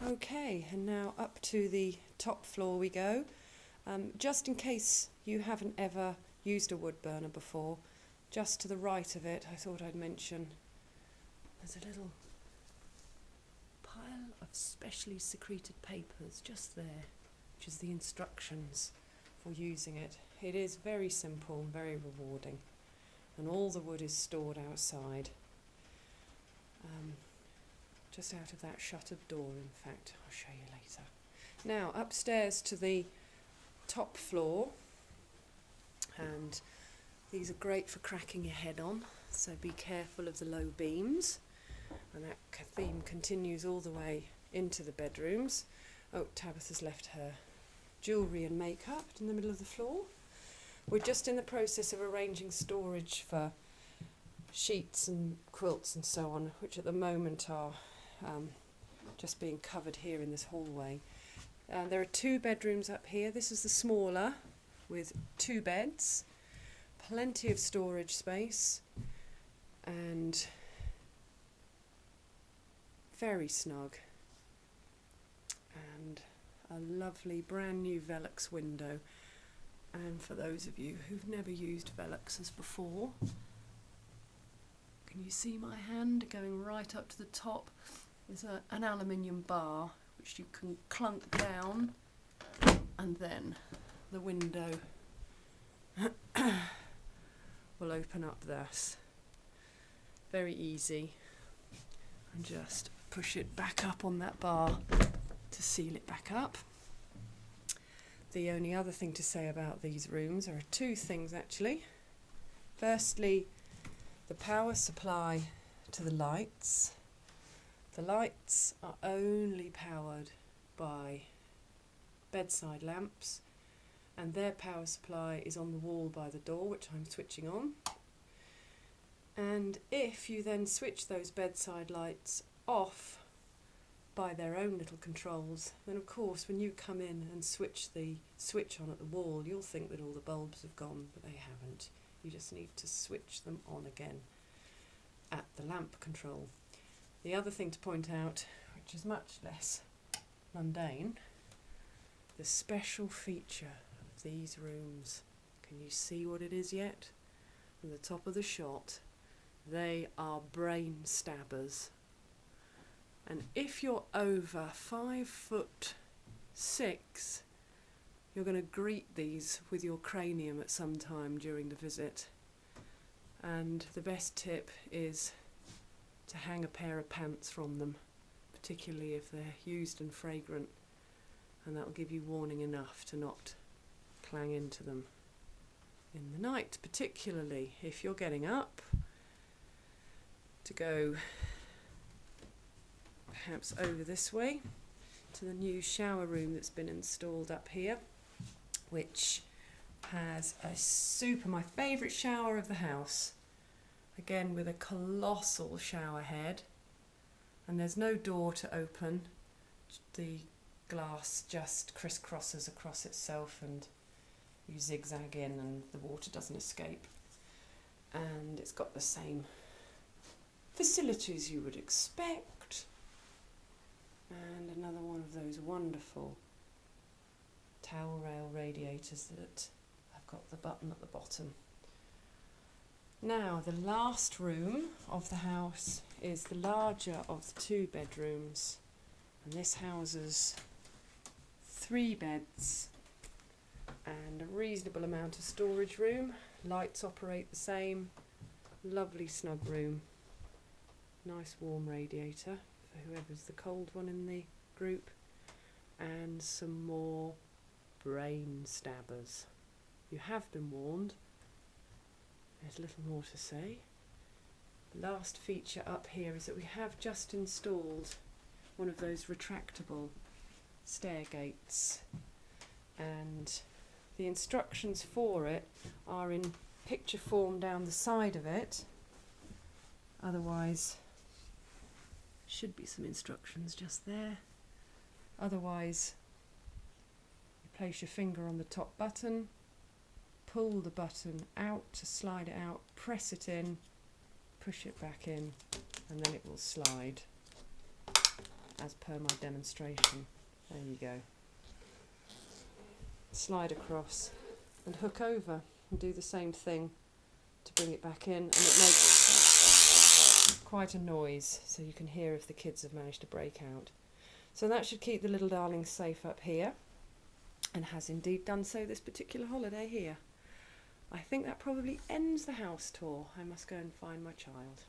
Okay, and now up to the top floor we go. Just in case you haven't ever used a wood burner before, just to the right of it, I thought I'd mention there's a little pile of specially secreted papers just there, which is the instructions for using it. It is very simple and very rewarding, and all the wood is stored outside. Just out of that shuttered door, in fact. I'll show you later. Now, upstairs to the top floor, and these are great for cracking your head on, so be careful of the low beams, and that theme continues all the way into the bedrooms. Oh, Tabitha's left her jewellery and makeup in the middle of the floor. We're just in the process of arranging storage for sheets and quilts and so on, which at the moment are just being covered here in this hallway. There are 2 bedrooms up here. This is the smaller with 2 beds, plenty of storage space, and very snug, and a lovely brand new Velux window. And for those of you who've never used Veluxes before, can you see my hand going right up to the top? There's an aluminium bar which you can clunk down, and then the window will open up thus. Very easy. And just push it back up on that bar to seal it back up. The only other thing to say about these rooms are 2 things actually. Firstly, the power supply to the lights. The lights are only powered by bedside lamps, and their power supply is on the wall by the door, which I'm switching on. And if you then switch those bedside lights off by their own little controls, then of course when you come in and switch the switch on at the wall, you'll think that all the bulbs have gone, but they haven't. You just need to switch them on again at the lamp control. The other thing to point out, which is much less mundane, the special feature of these rooms. Can you see what it is yet? From the top of the shot, they are brain stabbers. And if you're over 5'6", you're going to greet these with your cranium at some time during the visit. And the best tip is to hang a pair of pants from them, particularly if they're used and fragrant, and that'll give you warning enough to not clang into them in the night, particularly if you're getting up to go perhaps over this way to the new shower room that's been installed up here, which has my favourite shower of the house, again with a colossal shower head, and there's no door to open. The glass just crisscrosses across itself and you zigzag in and the water doesn't escape, and it's got the same facilities you would expect, and another one of those wonderful towel rail radiators that have got the button at the bottom. Now, the last room of the house is the larger of the 2 bedrooms, and this houses 3 beds and a reasonable amount of storage room. Lights operate the same. Lovely snug room. Nice warm radiator for whoever's the cold one in the group, and some more brain stabbers. You have been warned. There's little more to say. The last feature up here is that we have just installed one of those retractable stair gates, and the instructions for it are in picture form down the side of it. Otherwise, should be some instructions just there. Otherwise, you place your finger on the top button, pull the button out to slide it out, press it in, push it back in, and then it will slide. as per my demonstration. There you go. Slide across and hook over and do the same thing to bring it back in, and it makes quite a noise, so you can hear if the kids have managed to break out. So that should keep the little darlings safe up here, and has indeed done so this particular holiday here. I think that probably ends the house tour. I must go and find my child.